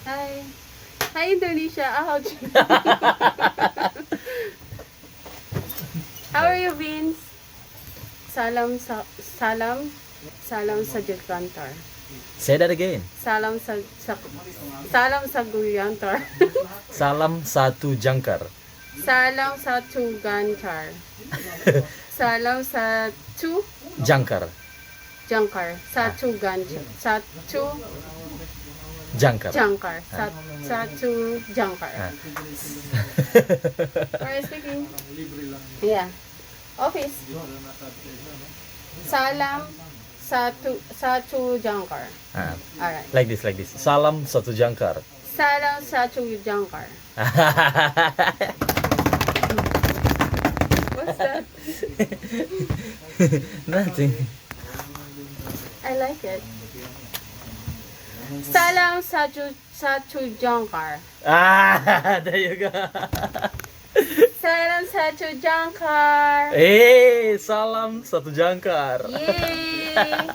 Hi. Hi, Indonesia. Ouch. How are you, Vince? Salam sa Gigantor. Say that again. Salam sa Gigantor. Salam satu jangkar. Salam sa Tugantar. Salam sa Jangkar. Jangkar. Sa Tugantar. Sa Jangkar. Jangkar. Sa Jangkar. Ah. Are you speaking? Yeah. Office. Salam sa Jangkar. Ah, Alright. like this. Salam satu jangkar. Salam sa Jangkar. What's that? Nothing. I like it. Salam sa Jangkar. Ah, there you go. Salam sa Jangkar. Salam satu jangkar. Yay!